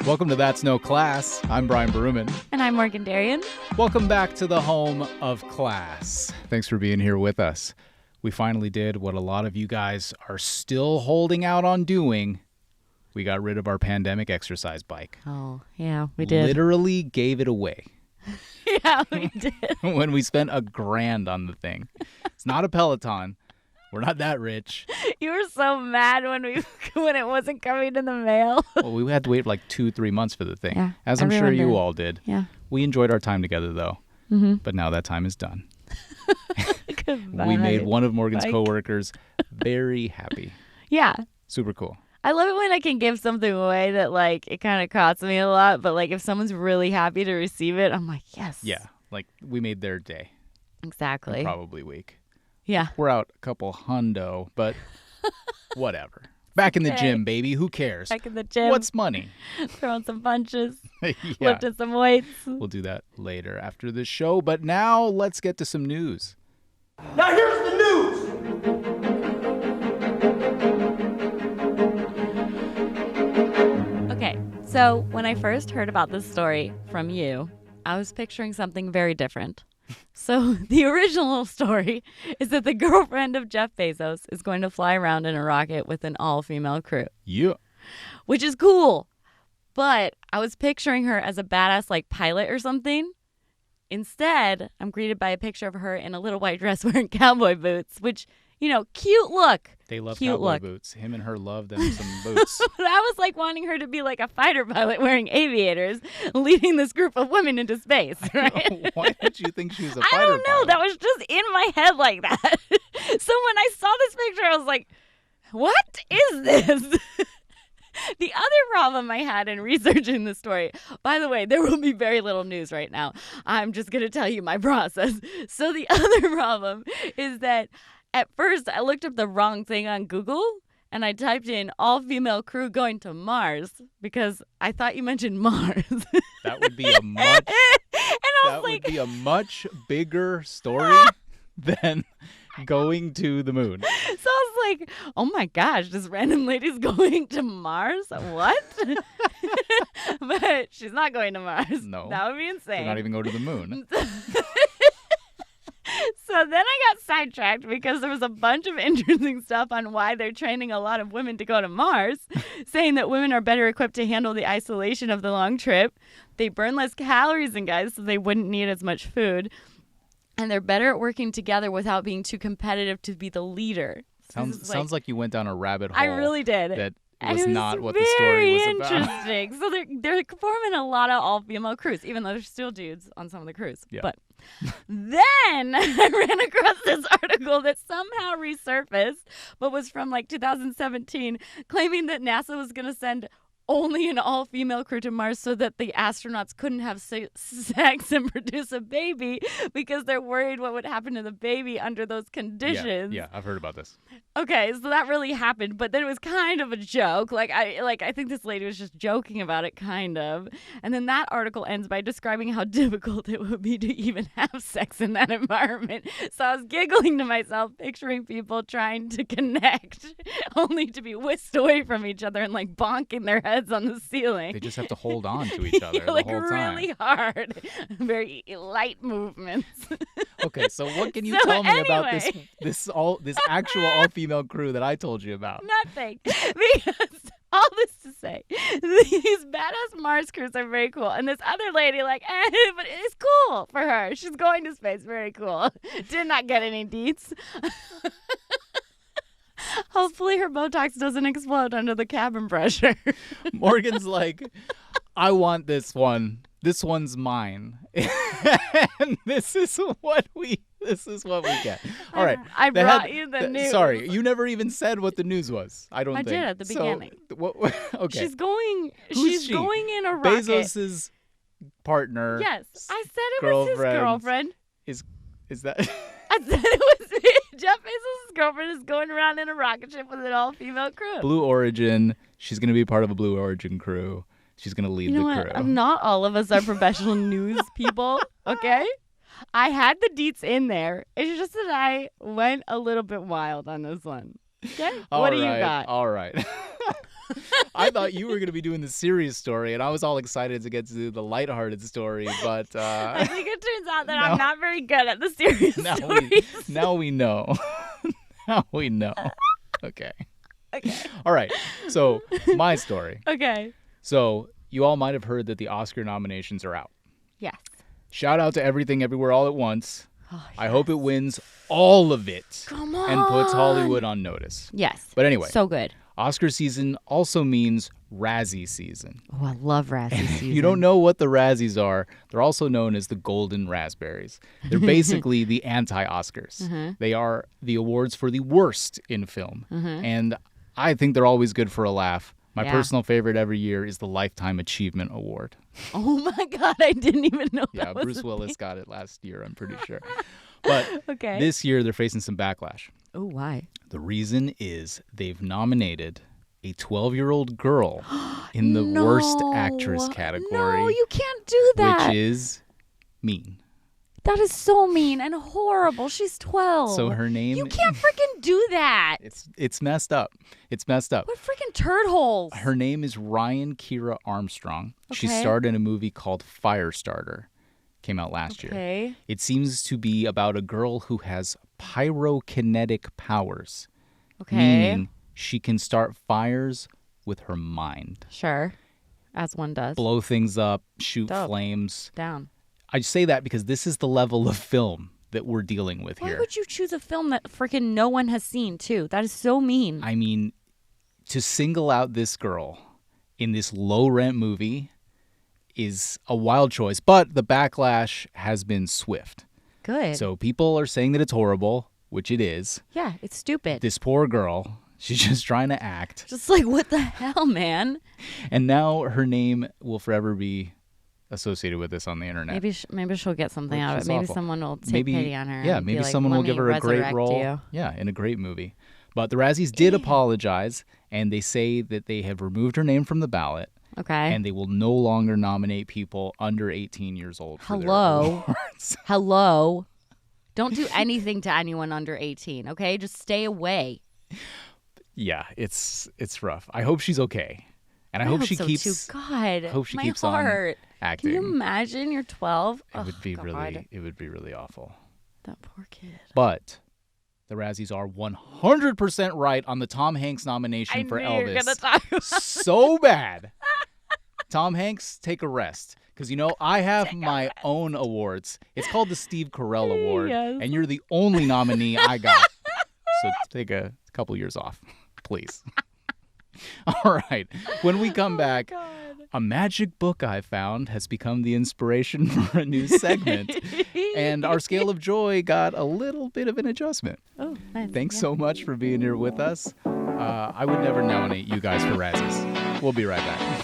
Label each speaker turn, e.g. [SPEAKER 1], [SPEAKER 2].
[SPEAKER 1] Welcome to That's No Class. I'm Brian Baruman.
[SPEAKER 2] And I'm Morgan Darian.
[SPEAKER 1] Welcome back to the home of class. Thanks for being here with us. We finally did what a lot of you guys are still holding out on doing. We got rid of our pandemic exercise bike.
[SPEAKER 2] Oh, yeah, we did.
[SPEAKER 1] Literally gave it away.
[SPEAKER 2] Yeah, we did.
[SPEAKER 1] When we spent $1,000 on the thing. It's not a Peloton. We're not that rich.
[SPEAKER 2] You were so mad when it wasn't coming in the mail.
[SPEAKER 1] Well, we had to wait like 2-3 months for the thing.
[SPEAKER 2] Yeah,
[SPEAKER 1] as I'm sure you all did.
[SPEAKER 2] Yeah.
[SPEAKER 1] We enjoyed our time together, though.
[SPEAKER 2] Mm-hmm.
[SPEAKER 1] But now that time is done.
[SPEAKER 2] Goodbye.
[SPEAKER 1] We made one of Morgan's coworkers very happy.
[SPEAKER 2] Yeah.
[SPEAKER 1] Super cool.
[SPEAKER 2] I love it when I can give something away that, like, it kind of costs me a lot. But, like, if someone's really happy to receive it, I'm like, yes.
[SPEAKER 1] Yeah. Like, we made their day.
[SPEAKER 2] Exactly.
[SPEAKER 1] And probably week.
[SPEAKER 2] Yeah.
[SPEAKER 1] We're out a couple hundo, but whatever. Back in the gym, baby. Who cares?
[SPEAKER 2] Back in the gym.
[SPEAKER 1] What's money?
[SPEAKER 2] Throwing some punches.
[SPEAKER 1] Yeah.
[SPEAKER 2] Lifting some weights.
[SPEAKER 1] We'll do that later after the show. But now let's get to some news.
[SPEAKER 3] Now here's the news.
[SPEAKER 2] Okay, so when I first heard about this story from you, I was picturing something very different. So the original story is that the girlfriend of Jeff Bezos is going to fly around in a rocket with an all-female crew.
[SPEAKER 1] Yeah.
[SPEAKER 2] Which is cool. But I was picturing her as a badass, like, pilot or something. Instead, I'm greeted by a picture of her in a little white dress wearing cowboy boots, which, you know, cute look.
[SPEAKER 1] They love
[SPEAKER 2] cute
[SPEAKER 1] cowboy
[SPEAKER 2] look.
[SPEAKER 1] boots. Him and her love them some boots.
[SPEAKER 2] But I was like wanting her to be like a fighter pilot wearing aviators, leading this group of women into space, right?
[SPEAKER 1] Why did you think she was a fighter
[SPEAKER 2] I don't know.
[SPEAKER 1] pilot?
[SPEAKER 2] That was just in my head like that. So when I saw this picture, I was like, what is this? The other problem I had in researching the story, by the way, there will be very little news right now. I'm just going to tell you my process. So the other problem is that at first I looked up the wrong thing on Google and I typed in all-female crew going to Mars because I thought you mentioned Mars.
[SPEAKER 1] That would be a much would be a much bigger story than going to the moon.
[SPEAKER 2] So I was like, oh my gosh, this random lady's going to Mars? What? But she's not going to Mars.
[SPEAKER 1] No.
[SPEAKER 2] That would be insane.
[SPEAKER 1] They're not even going to the moon.
[SPEAKER 2] So then I got sidetracked because there was a bunch of interesting stuff on why they're training a lot of women to go to Mars, saying that women are better equipped to handle the isolation of the long trip. They burn less calories than guys, so they wouldn't need as much food. And they're better at working together without being too competitive to be the leader.
[SPEAKER 1] Sounds like you went down a rabbit hole.
[SPEAKER 2] I really did.
[SPEAKER 1] That
[SPEAKER 2] And
[SPEAKER 1] was
[SPEAKER 2] it
[SPEAKER 1] not what the story was about.
[SPEAKER 2] Very interesting. So they're forming a lot of all-female crews, even though there's still dudes on some of the crews.
[SPEAKER 1] Yeah.
[SPEAKER 2] But then I ran across this article that somehow resurfaced, but was from like 2017, claiming that NASA was going to send only an all-female crew to Mars so that the astronauts couldn't have sex and produce a baby because they're worried what would happen to the baby under those conditions.
[SPEAKER 1] Yeah, I've heard about this.
[SPEAKER 2] Okay, so that really happened, but then it was kind of a joke. I think this lady was just joking about it, kind of. And then that article ends by describing how difficult it would be to even have sex in that environment. So I was giggling to myself, picturing people trying to connect, only to be whisked away from each other and like bonking their heads on the ceiling.
[SPEAKER 1] They just have to hold on to each other the
[SPEAKER 2] like
[SPEAKER 1] whole time.
[SPEAKER 2] really hard, very light movements.
[SPEAKER 1] Okay, so what can you
[SPEAKER 2] So
[SPEAKER 1] tell me about
[SPEAKER 2] anyway.
[SPEAKER 1] this actual all-female crew that I told you about?
[SPEAKER 2] Nothing. Because all this to say, these badass Mars crews are very cool. And this other lady, but it's cool for her. She's going to space. Very cool. Did not get any deets. Hopefully her Botox doesn't explode under the cabin pressure.
[SPEAKER 1] Morgan's like, I want this one. This one's mine. And this is what we get. All right.
[SPEAKER 2] I brought you the news.
[SPEAKER 1] Sorry, you never even said what the news was. I think.
[SPEAKER 2] did at the beginning.
[SPEAKER 1] Okay.
[SPEAKER 2] She's going
[SPEAKER 1] Who's she?
[SPEAKER 2] going in a rocket.
[SPEAKER 1] Bezos's partner.
[SPEAKER 2] Yes. I said it was his girlfriend.
[SPEAKER 1] Is that
[SPEAKER 2] I said it was Jeff Bezos' girlfriend is going around in a rocket ship with an all-female crew.
[SPEAKER 1] Blue Origin? She's going to be part of a Blue Origin crew. She's going to lead the crew.
[SPEAKER 2] What? Not all of us are professional news people, okay? I had the deets in there. It's just that I went a little bit wild on this one. Okay? What do you got?
[SPEAKER 1] All right. I thought you were going to be doing the serious story, and I was all excited to get to do the lighthearted story, but
[SPEAKER 2] I think it turns out that
[SPEAKER 1] now-
[SPEAKER 2] I'm not very good at the serious stories.
[SPEAKER 1] now we know. Now we know. Okay.
[SPEAKER 2] Okay.
[SPEAKER 1] All right. So, my story.
[SPEAKER 2] Okay.
[SPEAKER 1] So, you all might have heard that the Oscar nominations are out.
[SPEAKER 2] Yes.
[SPEAKER 1] Shout out to Everything Everywhere All at Once.
[SPEAKER 2] Oh,
[SPEAKER 1] I hope it wins all of it
[SPEAKER 2] Come on.
[SPEAKER 1] and puts Hollywood on notice.
[SPEAKER 2] Yes.
[SPEAKER 1] But anyway,
[SPEAKER 2] So good.
[SPEAKER 1] Oscar season also means Razzie season.
[SPEAKER 2] Oh, I love Razzys season.
[SPEAKER 1] You don't know what the Razzies are. They're also known as the Golden Raspberries. They're basically the anti-Oscars. They are the awards for the worst in film. And I think they're always good for a laugh. My
[SPEAKER 2] Yeah.
[SPEAKER 1] personal favorite every year is the Lifetime Achievement Award.
[SPEAKER 2] Oh my God, I didn't even know
[SPEAKER 1] Yeah,
[SPEAKER 2] that was
[SPEAKER 1] Bruce
[SPEAKER 2] a
[SPEAKER 1] Willis
[SPEAKER 2] thing.
[SPEAKER 1] got it last year, I'm pretty sure. But
[SPEAKER 2] Okay.
[SPEAKER 1] this year they're facing some backlash.
[SPEAKER 2] Oh, why?
[SPEAKER 1] The reason is they've nominated a 12-year-old girl in the worst actress category,
[SPEAKER 2] No, you can't do that.
[SPEAKER 1] which is mean.
[SPEAKER 2] That is so mean and horrible. She's 12.
[SPEAKER 1] So her name
[SPEAKER 2] You can't freaking do that.
[SPEAKER 1] it's messed up. It's messed up.
[SPEAKER 2] What freaking turd holes?
[SPEAKER 1] Her name is Ryan Kira Armstrong. She
[SPEAKER 2] Okay.
[SPEAKER 1] starred in a movie called Firestarter. Came out last year.
[SPEAKER 2] Okay.
[SPEAKER 1] It seems to be about a girl who has pyrokinetic powers.
[SPEAKER 2] Okay.
[SPEAKER 1] Meaning she can start fires with her mind.
[SPEAKER 2] Sure. As one does.
[SPEAKER 1] Blow things up, shoot
[SPEAKER 2] Dope.
[SPEAKER 1] flames.
[SPEAKER 2] Down.
[SPEAKER 1] I say that because this is the level of film that we're dealing with
[SPEAKER 2] Why
[SPEAKER 1] here.
[SPEAKER 2] would you choose a film that freaking no one has seen, too? That is so mean.
[SPEAKER 1] I mean, to single out this girl in this low-rent movie is a wild choice, but the backlash has been swift.
[SPEAKER 2] Good.
[SPEAKER 1] So people are saying that it's horrible, which it is.
[SPEAKER 2] Yeah, it's stupid.
[SPEAKER 1] This poor girl, she's just trying to act.
[SPEAKER 2] Just like, what the hell, man?
[SPEAKER 1] And now her name will forever be associated with this on the internet.
[SPEAKER 2] Maybe she'll get something
[SPEAKER 1] Which
[SPEAKER 2] out of
[SPEAKER 1] is
[SPEAKER 2] it. Maybe
[SPEAKER 1] awful.
[SPEAKER 2] someone will take
[SPEAKER 1] Maybe-
[SPEAKER 2] pity on her.
[SPEAKER 1] Yeah,
[SPEAKER 2] and be
[SPEAKER 1] maybe
[SPEAKER 2] like,
[SPEAKER 1] someone
[SPEAKER 2] "Let
[SPEAKER 1] will
[SPEAKER 2] me
[SPEAKER 1] give her a great
[SPEAKER 2] resurrect
[SPEAKER 1] role.
[SPEAKER 2] you."
[SPEAKER 1] Yeah, in a great movie. But the Razzies did apologize, and they say that they have removed her name from the ballot,
[SPEAKER 2] Okay.
[SPEAKER 1] and they will no longer nominate people under 18 years old for their
[SPEAKER 2] Hello?
[SPEAKER 1] awards.
[SPEAKER 2] Hello. Don't do anything to anyone under 18, okay? Just stay away.
[SPEAKER 1] Yeah, it's rough. I hope she's okay, and I hope she
[SPEAKER 2] so
[SPEAKER 1] keeps
[SPEAKER 2] too. God,
[SPEAKER 1] hope she
[SPEAKER 2] my
[SPEAKER 1] keeps on
[SPEAKER 2] heart.
[SPEAKER 1] acting.
[SPEAKER 2] Can you imagine you're 12?
[SPEAKER 1] It would be
[SPEAKER 2] God.
[SPEAKER 1] really awful.
[SPEAKER 2] That poor kid.
[SPEAKER 1] But the Razzies are 100% right on the Tom Hanks nomination
[SPEAKER 2] I
[SPEAKER 1] for
[SPEAKER 2] knew
[SPEAKER 1] Elvis.
[SPEAKER 2] you were gonna talk about
[SPEAKER 1] So bad. Tom Hanks, take a rest. Because, I have my own awards. It's called the Steve Carell Award,
[SPEAKER 2] Yes.
[SPEAKER 1] and you're the only nominee I got. So take a couple years off, please. All right. When we come back,
[SPEAKER 2] God.
[SPEAKER 1] a magic book I found has become the inspiration for a new segment. And our scale of joy got a little bit of an adjustment.
[SPEAKER 2] Oh, nice.
[SPEAKER 1] Thanks
[SPEAKER 2] Yeah.
[SPEAKER 1] so much for being here with us. I would never nominate you guys for Razzys. We'll be right back.